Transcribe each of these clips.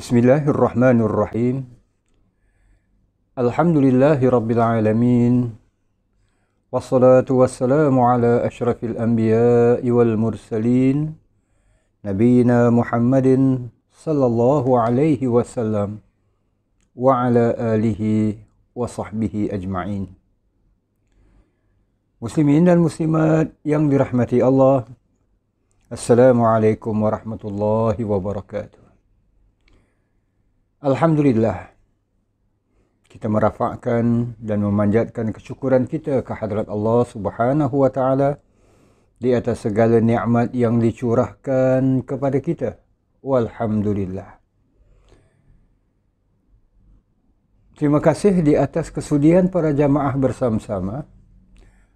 Bismillahirrahmanirrahim. Alhamdulillahi rabbil alamin. Wassalatu wassalamu ala asyrafil anbiya'i wal mursalin. Nabiyina Muhammadin sallallahu alaihi wasallam wa ala alihi wa sahbihi ajma'in. Muslimin dan muslimat yang dirahmati Allah. Assalamualaikum warahmatullahi wabarakatuh. Alhamdulillah, kita merafakkan dan memanjatkan kesyukuran kita ke hadrat Allah Subhanahu wa taala di atas segala nikmat yang dicurahkan kepada kita. Walhamdulillah. Terima kasih di atas kesudian para jamaah bersama-sama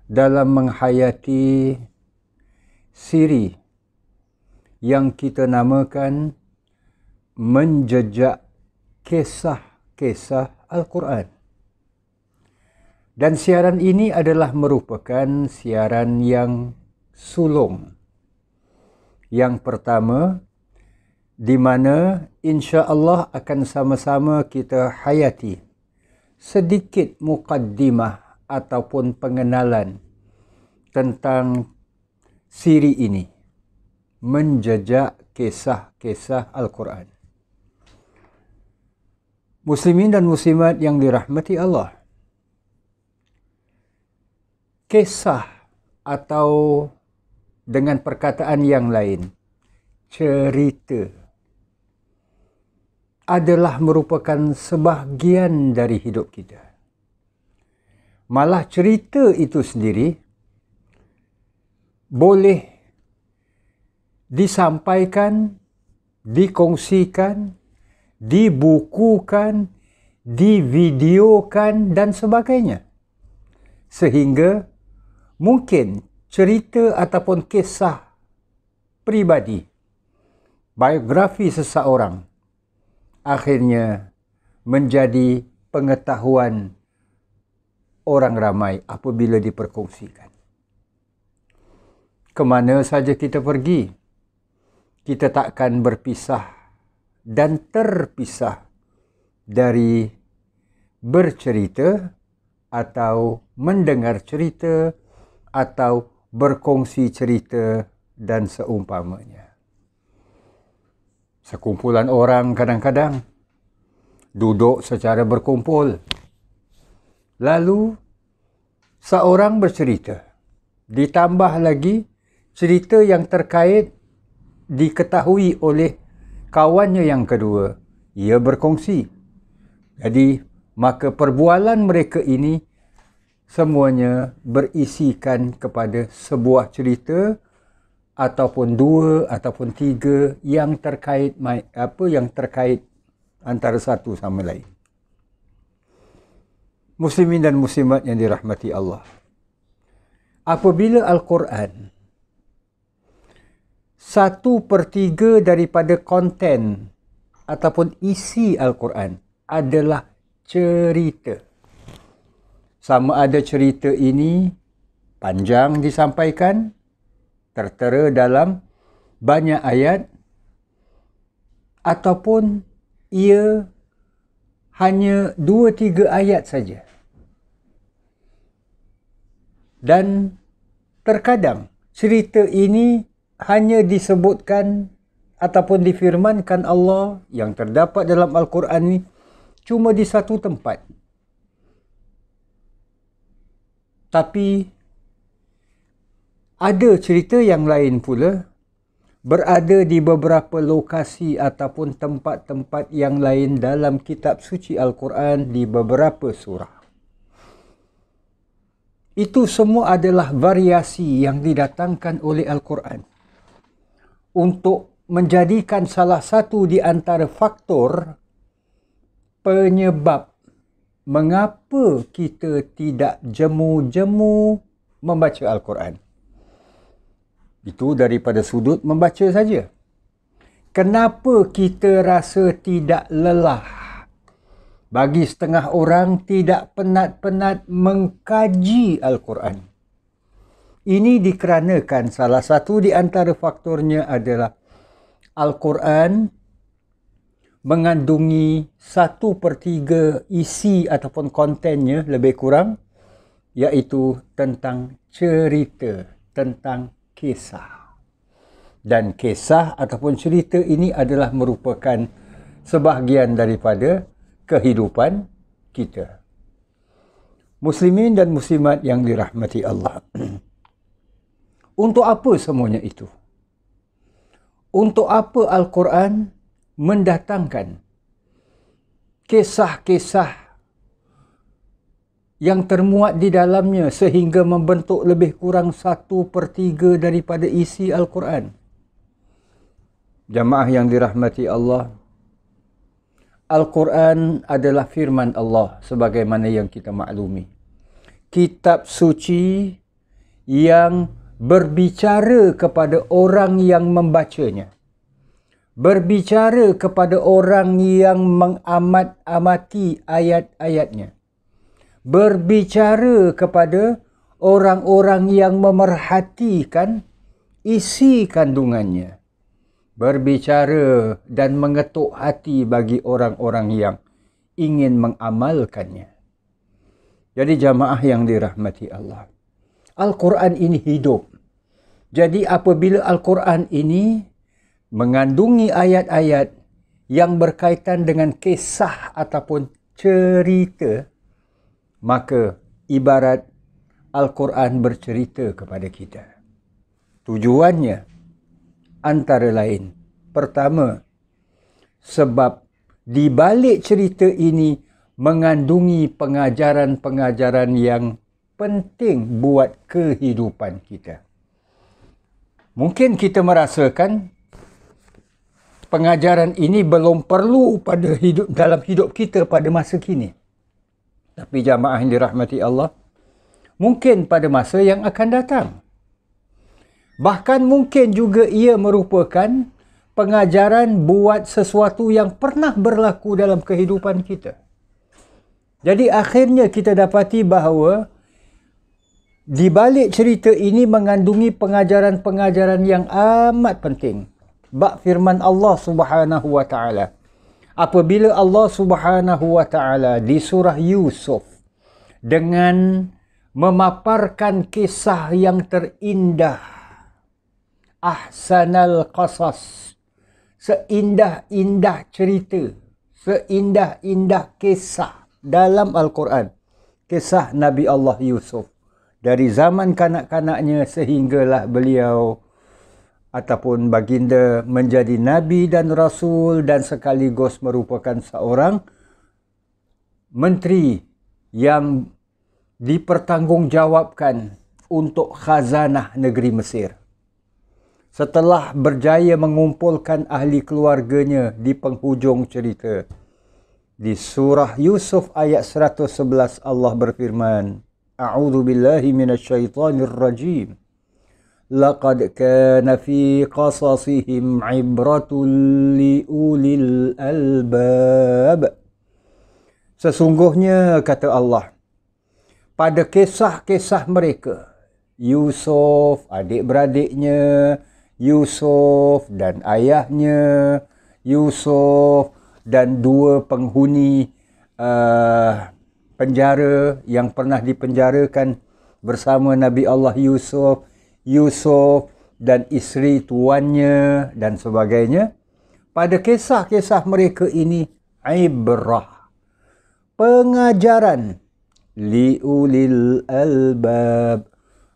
dalam menghayati siri yang kita namakan Menjejak Kisah-Kisah Al-Quran. Dan siaran ini adalah merupakan siaran yang sulung. Yang pertama, di mana insya-Allah akan sama-sama kita hayati sedikit muqaddimah ataupun pengenalan tentang siri ini, Menjejak Kisah-Kisah Al-Quran. Muslimin dan muslimat yang dirahmati Allah. Kisah atau dengan perkataan yang lain, cerita adalah merupakan sebahagian dari hidup kita. Malah cerita itu sendiri boleh disampaikan, dikongsikan, dibukukan, divideokan dan sebagainya. Sehingga mungkin cerita ataupun kisah pribadi, biografi seseorang akhirnya menjadi pengetahuan orang ramai apabila diperkongsikan. Kemana saja kita pergi, kita takkan berpisah dan terpisah dari bercerita atau mendengar cerita atau berkongsi cerita dan seumpamanya. Sekumpulan orang kadang-kadang duduk secara berkumpul. Lalu seorang bercerita. Ditambah lagi cerita yang terkait diketahui oleh kawannya yang kedua, ia berkongsi. Jadi, maka perbualan mereka ini semuanya berisikan kepada sebuah cerita ataupun dua ataupun tiga yang terkait antara satu sama lain. Muslimin dan muslimat yang dirahmati Allah. Apabila Al-Quran 1/3 daripada konten ataupun isi Al-Quran adalah cerita. Sama ada cerita ini panjang disampaikan, tertera dalam banyak ayat, ataupun ia hanya 2-3 ayat saja. Dan terkadang cerita ini hanya disebutkan ataupun difirmankan Allah yang terdapat dalam Al-Quran ini cuma di satu tempat. Tapi ada cerita yang lain pula berada di beberapa lokasi ataupun tempat-tempat yang lain dalam kitab suci Al-Quran di beberapa surah. Itu semua adalah variasi yang didatangkan oleh Al-Quran untuk menjadikan salah satu di antara faktor penyebab mengapa kita tidak jemu-jemu membaca Al-Quran. Itu daripada sudut membaca saja. Kenapa kita rasa tidak lelah? Bagi setengah orang tidak penat-penat mengkaji Al-Quran. Ini dikarenakan salah satu di antara faktornya adalah Al-Quran mengandungi 1/3 isi ataupun kontennya lebih kurang, iaitu tentang cerita, tentang kisah. Dan kisah ataupun cerita ini adalah merupakan sebahagian daripada kehidupan kita. Muslimin dan muslimat yang dirahmati Allah. Untuk apa semuanya itu? Untuk apa Al-Quran mendatangkan kisah-kisah yang termuat di dalamnya sehingga membentuk lebih kurang 1/3 daripada isi Al-Quran? Jamaah yang dirahmati Allah, Al-Quran adalah firman Allah sebagaimana yang kita maklumi. Kitab suci yang berbicara kepada orang yang membacanya. Berbicara kepada orang yang mengamat-amati ayat-ayatnya. Berbicara kepada orang-orang yang memerhatikan isi kandungannya. Berbicara dan mengetuk hati bagi orang-orang yang ingin mengamalkannya. Jadi jamaah yang dirahmati Allah, Al-Quran ini hidup. Jadi apabila Al-Quran ini mengandungi ayat-ayat yang berkaitan dengan kisah ataupun cerita, maka ibarat Al-Quran bercerita kepada kita. Tujuannya antara lain, pertama, sebab di balik cerita ini mengandungi pengajaran-pengajaran yang penting buat kehidupan kita. Mungkin kita merasakan pengajaran ini belum perlu dalam hidup kita pada masa kini. Tapi jamaah yang dirahmati Allah, mungkin pada masa yang akan datang. Bahkan mungkin juga ia merupakan pengajaran buat sesuatu yang pernah berlaku dalam kehidupan kita. Jadi akhirnya kita dapati bahawa di balik cerita ini mengandungi pengajaran-pengajaran yang amat penting. Bab firman Allah Subhanahu wa taala. Apabila Allah Subhanahu wa taala di surah Yusuf dengan memaparkan kisah yang terindah, ahsanal qasas, seindah-indah cerita, seindah-indah kisah dalam Al-Quran, kisah Nabi Allah Yusuf dari zaman kanak-kanaknya sehinggalah beliau ataupun baginda menjadi nabi dan rasul dan sekaligus merupakan seorang menteri yang dipertanggungjawabkan untuk khazanah negeri Mesir. Setelah berjaya mengumpulkan ahli keluarganya di penghujung cerita, di surah Yusuf ayat 111 Allah berfirman, A'udzu billahi minasyaitonir rajim. Laqad kana fi qasasihim ibratun liulil albab. Sesungguhnya kata Allah, pada kisah-kisah mereka, Yusuf, adik-beradiknya, Yusuf dan ayahnya, Yusuf dan dua penghuni penjara yang pernah dipenjarakan bersama Nabi Allah Yusuf, Yusuf dan isteri tuannya dan sebagainya. Pada kisah-kisah mereka ini ibrah, pengajaran liulil albab,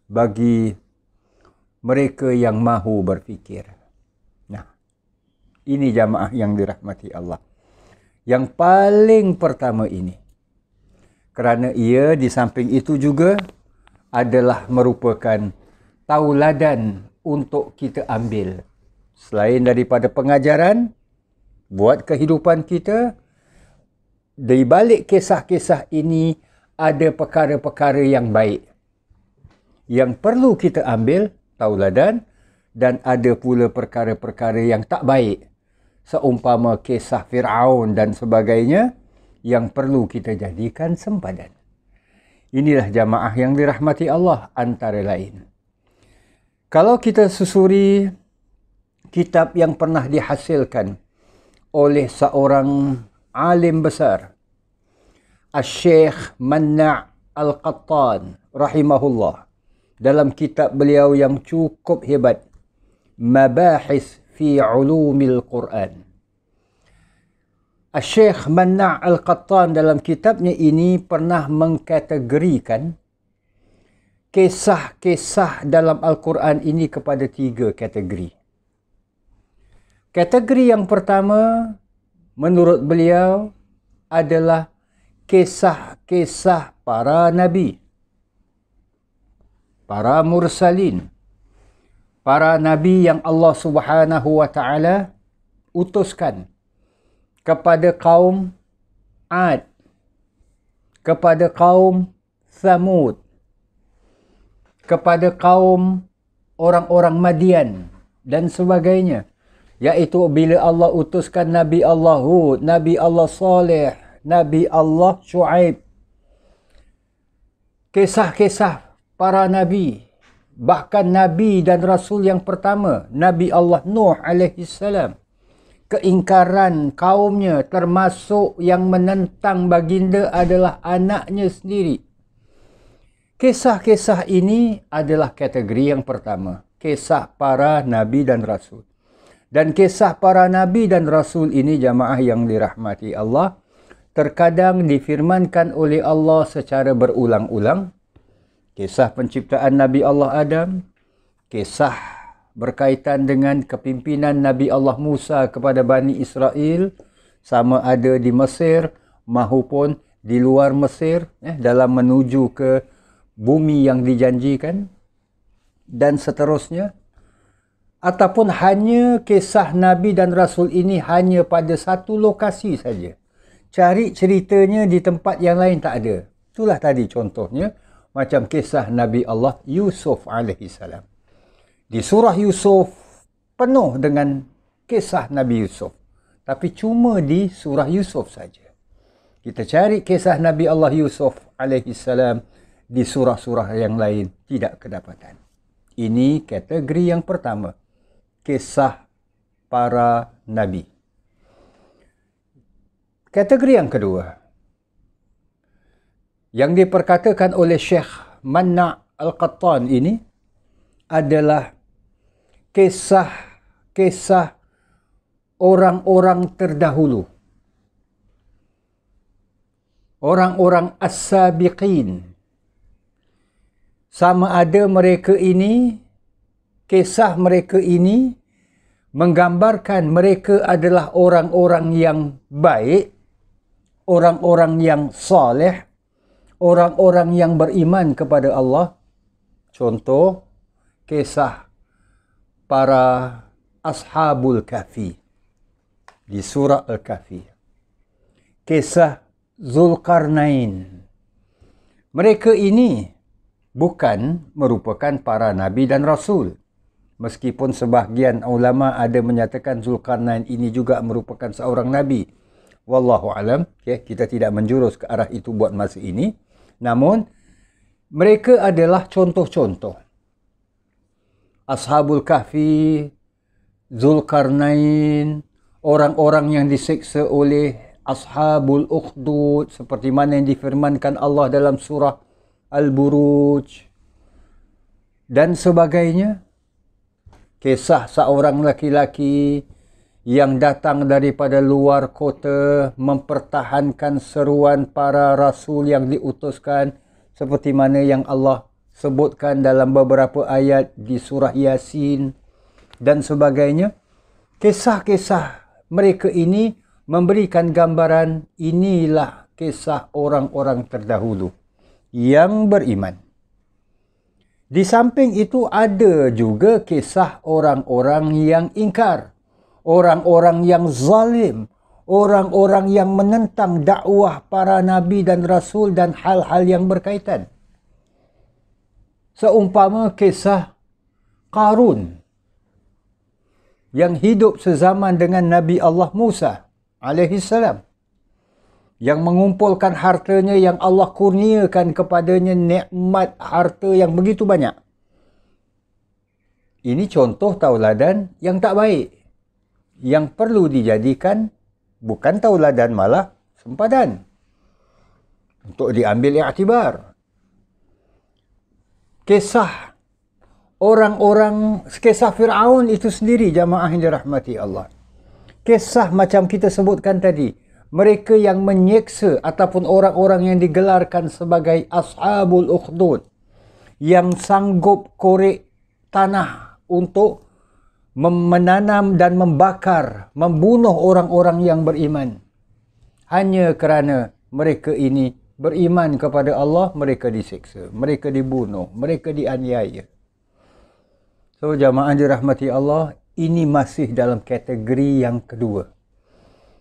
bagi mereka yang mahu berfikir. Nah, ini jamaah yang dirahmati Allah. Yang paling pertama ini, kerana ia di samping itu juga adalah merupakan tauladan untuk kita ambil. Selain daripada pengajaran buat kehidupan kita, di balik kisah-kisah ini ada perkara-perkara yang baik yang perlu kita ambil tauladan, dan ada pula perkara-perkara yang tak baik, seumpama kisah Fir'aun dan sebagainya, yang perlu kita jadikan sempadan. Inilah jamaah yang dirahmati Allah antara lain. Kalau kita susuri kitab yang pernah dihasilkan oleh seorang alim besar, Asy-Syaikh Manna' Al-Qattan rahimahullah, dalam kitab beliau yang cukup hebat, Mabahis fi Ulumil Quran. Asy-Syaikh Manna' Al-Qattan dalam kitabnya ini pernah mengkategorikan kisah-kisah dalam Al-Quran ini kepada 3 kategori. Kategori yang pertama menurut beliau adalah kisah-kisah para nabi, para mursalin, para nabi yang Allah Subhanahu wa taala utuskan kepada kaum Ad, kepada kaum Thamud, kepada kaum orang-orang Madian dan sebagainya. Iaitu bila Allah utuskan Nabi Allah Hud, Nabi Allah Saleh, Nabi Allah Shu'aib. Kisah-kisah para nabi, bahkan nabi dan rasul yang pertama, Nabi Allah Nuh alaihi salam. Keingkaran kaumnya, termasuk yang menentang baginda adalah anaknya sendiri. Kisah-kisah ini adalah kategori yang pertama, kisah para nabi dan rasul. Dan kisah para nabi dan rasul ini, jamaah yang dirahmati Allah, terkadang difirmankan oleh Allah secara berulang-ulang. Kisah penciptaan Nabi Allah Adam, kisah berkaitan dengan kepimpinan Nabi Allah Musa kepada Bani Israel, sama ada di Mesir maupun di luar Mesir, dalam menuju ke bumi yang dijanjikan, dan seterusnya. Ataupun hanya kisah Nabi dan Rasul ini hanya pada satu lokasi saja. Cari ceritanya di tempat yang lain tak ada. Itulah tadi contohnya, macam kisah Nabi Allah Yusuf alaihi salam. Di surah Yusuf penuh dengan kisah Nabi Yusuf. Tapi cuma di surah Yusuf saja. Kita cari kisah Nabi Allah Yusuf alaihi salam di surah-surah yang lain tidak kedapatan. Ini kategori yang pertama, kisah para nabi. Kategori yang kedua, yang diperkatakan oleh Syekh Manna' Al-Qattan ini adalah kisah-kisah orang-orang terdahulu. Orang-orang as-sabiqin. Sama ada mereka ini, kisah mereka ini menggambarkan mereka adalah orang-orang yang baik, orang-orang yang soleh, orang-orang yang beriman kepada Allah. Contoh, kisah para Ashabul Kahfi di surah Al-Kahfi. Kisah Zulkarnain. Mereka ini bukan merupakan para nabi dan rasul. Meskipun sebahagian ulama ada menyatakan Zulkarnain ini juga merupakan seorang nabi. Wallahu alam, kita tidak menjurus ke arah itu buat masa ini. Namun mereka adalah contoh-contoh. Ashabul Kahfi, Zulkarnain, orang-orang yang disiksa oleh Ashabul Ukhdud, seperti mana yang difirmankan Allah dalam surah Al-Buruj dan sebagainya. Kisah seorang laki-laki yang datang daripada luar kota mempertahankan seruan para rasul yang diutuskan, seperti mana yang Allah sebutkan dalam beberapa ayat di surah Yasin dan sebagainya. Kisah-kisah mereka ini memberikan gambaran inilah kisah orang-orang terdahulu yang beriman. Di samping itu ada juga kisah orang-orang yang ingkar, orang-orang yang zalim, orang-orang yang menentang dakwah para nabi dan rasul dan hal-hal yang berkaitan. Seumpama kisah Qarun yang hidup sezaman dengan Nabi Allah Musa alaihi salam, yang mengumpulkan hartanya yang Allah kurniakan kepadanya, nikmat harta yang begitu banyak. Ini contoh tauladan yang tak baik, yang perlu dijadikan Bukan tauladan, malah sempadan. Untuk diambil iktibar. Kisah orang-orang, kisah Fir'aun itu sendiri, jamaah yang dirahmati Allah. Kisah macam kita sebutkan tadi, mereka yang menyeksa ataupun orang-orang yang digelarkan sebagai Ashabul Ukhdud, yang sanggup korek tanah untuk menanam dan membakar, membunuh orang-orang yang beriman. Hanya kerana mereka ini beriman kepada Allah, mereka disiksa, mereka dibunuh, mereka dianiaya. So, jamaah dirahmati Allah, ini masih dalam kategori yang kedua.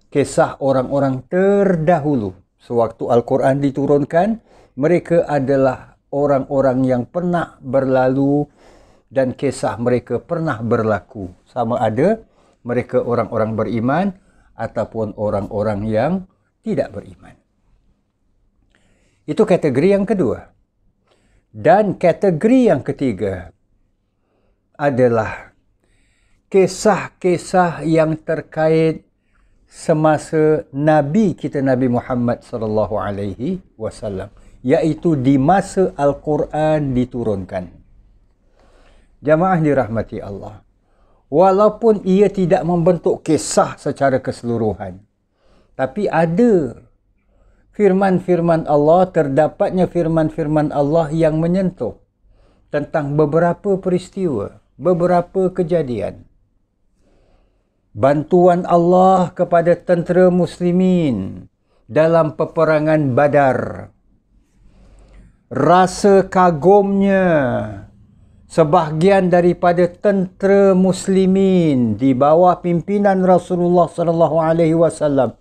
Kisah orang-orang terdahulu. Sewaktu Al-Quran diturunkan, mereka adalah orang-orang yang pernah berlalu dan kisah mereka pernah berlaku. Sama ada mereka orang-orang beriman ataupun orang-orang yang tidak beriman. Itu kategori yang kedua. Dan kategori yang ketiga adalah kisah-kisah yang terkait semasa Nabi kita, Nabi Muhammad sallallahu alaihi wasallam, iaitu di masa Al-Quran diturunkan. Jamaah dirahmati Allah, walaupun ia tidak membentuk kisah secara keseluruhan, tapi ada firman-firman Allah, terdapatnya firman-firman Allah yang menyentuh tentang beberapa peristiwa, beberapa kejadian. Bantuan Allah kepada tentera muslimin dalam peperangan Badar. Rasa kagumnya sebahagian daripada tentera muslimin di bawah pimpinan Rasulullah sallallahu alaihi wasallam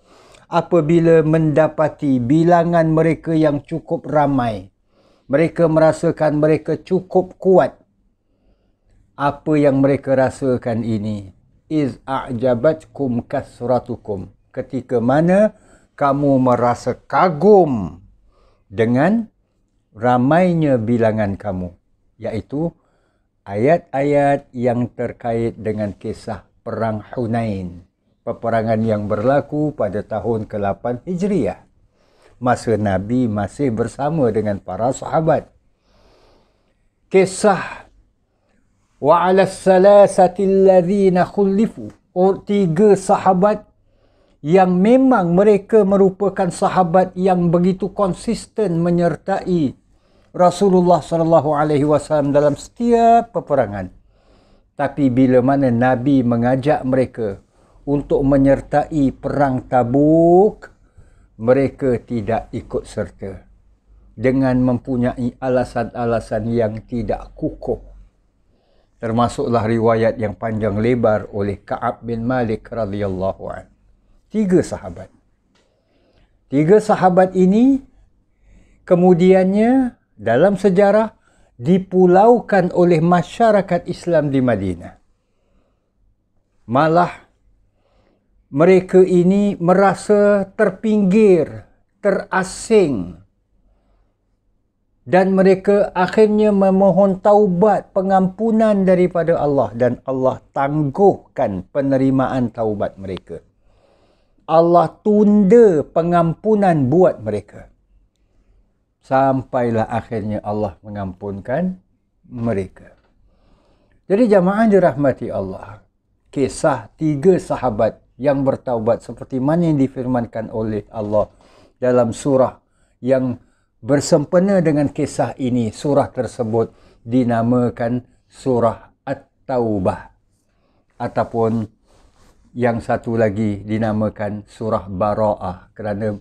apabila mendapati bilangan mereka yang cukup ramai. Mereka merasakan mereka cukup kuat. Apa yang mereka rasakan ini, iz a'jabatkum kasratukum, ketika mana kamu merasa kagum dengan ramainya bilangan kamu, iaitu ayat-ayat yang terkait dengan kisah perang Hunain, peperangan yang berlaku pada tahun ke-8 Hijriah, masa Nabi masih bersama dengan para sahabat. Kisah wa 'ala salasati alladhina khulifu, tiga sahabat yang memang mereka merupakan sahabat yang begitu konsisten menyertai Rasulullah sallallahu alaihi wasallam dalam setiap peperangan. Tapi bila mana Nabi mengajak mereka untuk menyertai perang Tabuk, mereka tidak ikut serta dengan mempunyai alasan-alasan yang tidak kukuh. Termasuklah riwayat yang panjang lebar oleh Ka'ab bin Malik radhiyallahu anhu. Tiga sahabat. Tiga sahabat ini kemudiannya dalam sejarah dipulaukan oleh masyarakat Islam di Madinah. Malah mereka ini merasa terpinggir, terasing, dan mereka akhirnya memohon taubat, pengampunan daripada Allah, dan Allah tangguhkan penerimaan taubat mereka. Allah tunda pengampunan buat mereka. Sampailah akhirnya Allah mengampunkan mereka. Jadi jamaah dirahmati Allah, kisah tiga sahabat yang bertaubat seperti mana yang difirmankan oleh Allah dalam surah yang bersempena dengan kisah ini, surah tersebut dinamakan surah At-Taubah, ataupun yang satu lagi dinamakan surah Bara'ah, kerana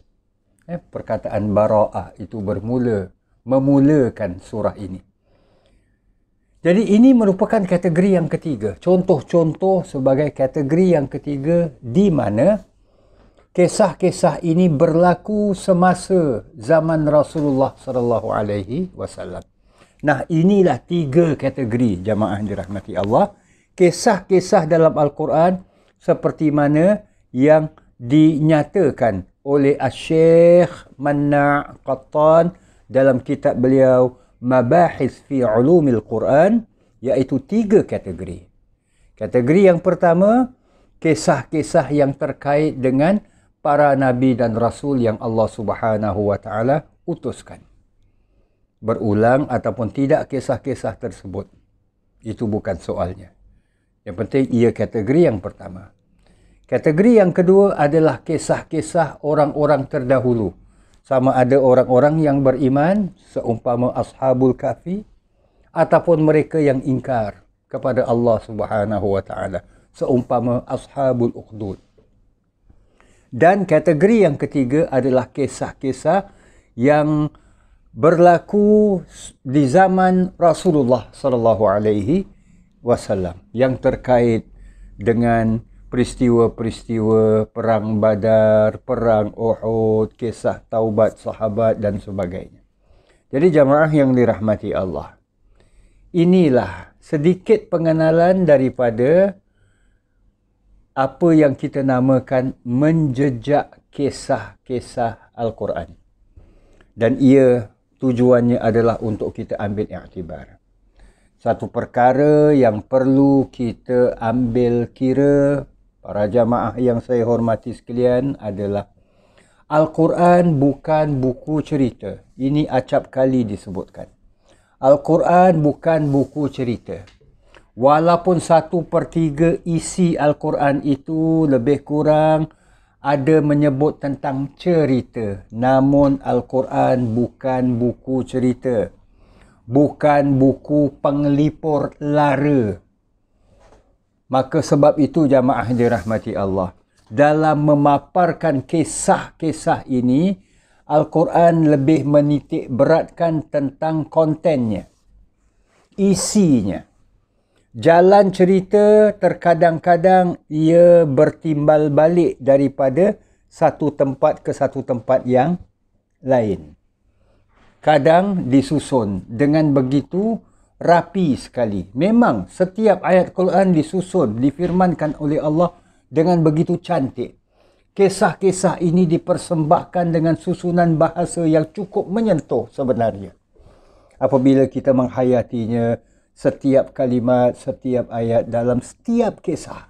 perkataan Bara'ah itu memulakan surah ini. Jadi ini merupakan kategori yang ketiga, contoh-contoh sebagai kategori yang ketiga di mana kisah-kisah ini berlaku semasa zaman Rasulullah sallallahu alaihi wasallam. Nah, inilah tiga kategori jamaah dirahmati Allah, kisah-kisah dalam Al-Quran seperti mana yang dinyatakan oleh Asy-Syaikh Manna' Qattan dalam kitab beliau Mabahis fi Ulumil Quran, iaitu tiga kategori. Kategori yang pertama, kisah-kisah yang terkait dengan para nabi dan rasul yang Allah Subhanahu wa taala utuskan. Berulang ataupun tidak kisah-kisah tersebut, itu bukan soalnya. Yang penting ia kategori yang pertama. Kategori yang kedua adalah kisah-kisah orang-orang terdahulu. Sama ada orang-orang yang beriman seumpama Ashabul Kahfi ataupun mereka yang ingkar kepada Allah Subhanahu wa taala seumpama Ashabul Ukhdud. Dan kategori yang ketiga adalah kisah-kisah yang berlaku di zaman Rasulullah sallallahu alaihi wasallam yang terkait dengan peristiwa-peristiwa perang Badar, perang Uhud, kisah taubat sahabat dan sebagainya. Jadi jamaah yang dirahmati Allah, inilah sedikit pengenalan daripada apa yang kita namakan menjejak kisah-kisah Al-Quran. Dan ia tujuannya adalah untuk kita ambil iktibar. Satu perkara yang perlu kita ambil kira, para jamaah yang saya hormati sekalian, adalah Al-Quran bukan buku cerita. Ini acap kali disebutkan. Al-Quran bukan buku cerita. Walaupun 1/3 isi Al-Quran itu lebih kurang ada menyebut tentang cerita. Namun Al-Quran bukan buku cerita. Bukan buku penglipur lara. Maka sebab itu jamaah dirahmati Allah, dalam memaparkan kisah-kisah ini, Al-Quran lebih menitik beratkan tentang kontennya, isinya. Jalan cerita terkadang-kadang ia bertimbal balik daripada satu tempat ke satu tempat yang lain. Kadang disusun dengan begitu rapi sekali. Memang setiap ayat Quran disusun, difirmankan oleh Allah dengan begitu cantik. Kisah-kisah ini dipersembahkan dengan susunan bahasa yang cukup menyentuh sebenarnya. Apabila kita menghayatinya, setiap kalimat, setiap ayat dalam setiap kisah.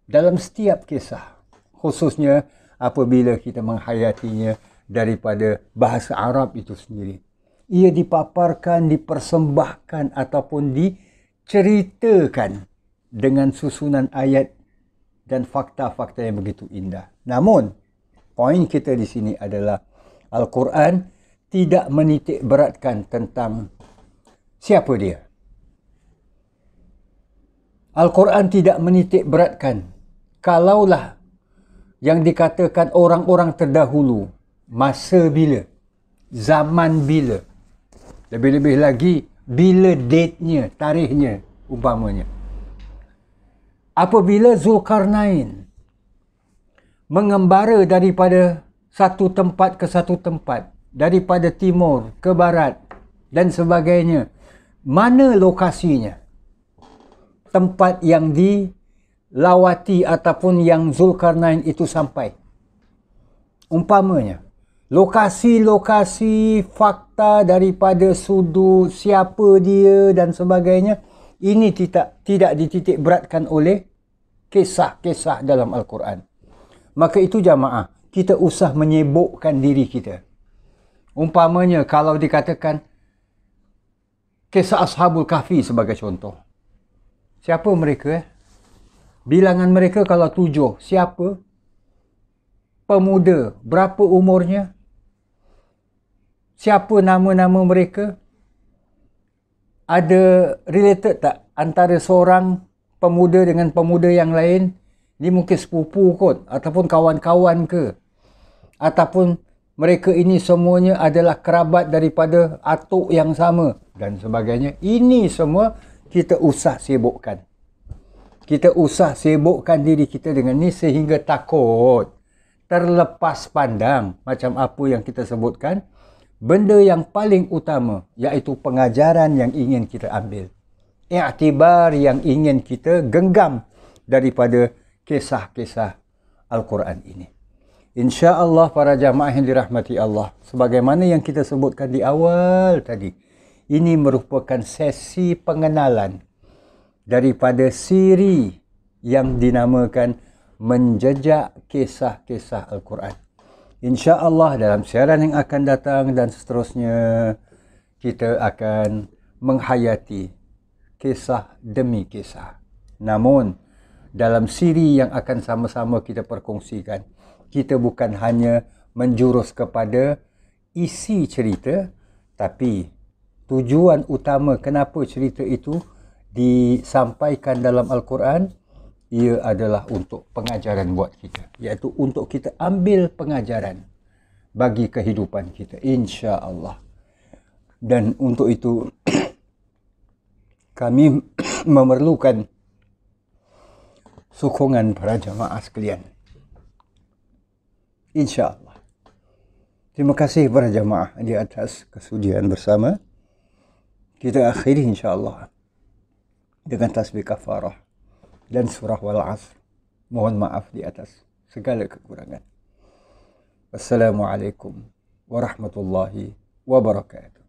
Dalam setiap kisah. Khususnya apabila kita menghayatinya daripada bahasa Arab itu sendiri. Ia dipaparkan, dipersembahkan ataupun diceritakan dengan susunan ayat dan fakta-fakta yang begitu indah. Namun, poin kita di sini adalah Al-Quran tidak menitik beratkan tentang siapa dia. Al-Quran tidak menitik beratkan kalaulah yang dikatakan orang-orang terdahulu, masa bila, zaman bila, lebih-lebih lagi bila date-nya, tarikhnya umpamanya. Apabila Zulkarnain mengembara daripada satu tempat ke satu tempat, daripada timur ke barat dan sebagainya, mana lokasinya? Tempat yang dilawati ataupun yang Zulkarnain itu sampai. Umpamanya, lokasi-lokasi fakta daripada sudut siapa dia dan sebagainya, ini tidak dititik beratkan oleh kisah-kisah dalam Al-Quran. Maka itu jamaah, kita usah menyibukkan diri kita. Umpamanya kalau dikatakan kisah Ashabul Kahfi sebagai contoh. Siapa mereka? Bilangan mereka kalau 7. Siapa? Pemuda. Berapa umurnya? Siapa nama-nama mereka? Ada related tak antara seorang pemuda dengan pemuda yang lain? Ini mungkin sepupu kot, ataupun kawan-kawan ke? Ataupun mereka ini semuanya adalah kerabat daripada atuk yang sama dan sebagainya. Ini semua kita usah sibukkan. Kita usah sibukkan diri kita dengan ni sehingga takut terlepas pandang macam apa yang kita sebutkan. Benda yang paling utama iaitu pengajaran yang ingin kita ambil. Iktibar yang ingin kita genggam daripada kisah-kisah Al-Quran ini. InsyaAllah para jamaah yang dirahmati Allah, sebagaimana yang kita sebutkan di awal tadi, ini merupakan sesi pengenalan daripada siri yang dinamakan menjejak kisah-kisah Al-Quran. InsyaAllah dalam siaran yang akan datang dan seterusnya, kita akan menghayati kisah demi kisah. Namun, dalam siri yang akan sama-sama kita perkongsikan, kita bukan hanya menjurus kepada isi cerita, tapi tujuan utama kenapa cerita itu disampaikan dalam Al-Quran, ia adalah untuk pengajaran buat kita, iaitu untuk kita ambil pengajaran bagi kehidupan kita, insya-Allah. Dan untuk itu kami memerlukan sokongan para jamaah sekalian, insya-Allah. Terima kasih para jamaah di atas kesudian bersama. Kita akhiri insya-Allah dengan tasbih kafarah dan surah wal asr. Mohon maaf di atas segala kekurangan. Wassalamualaikum warahmatullahi wabarakatuh.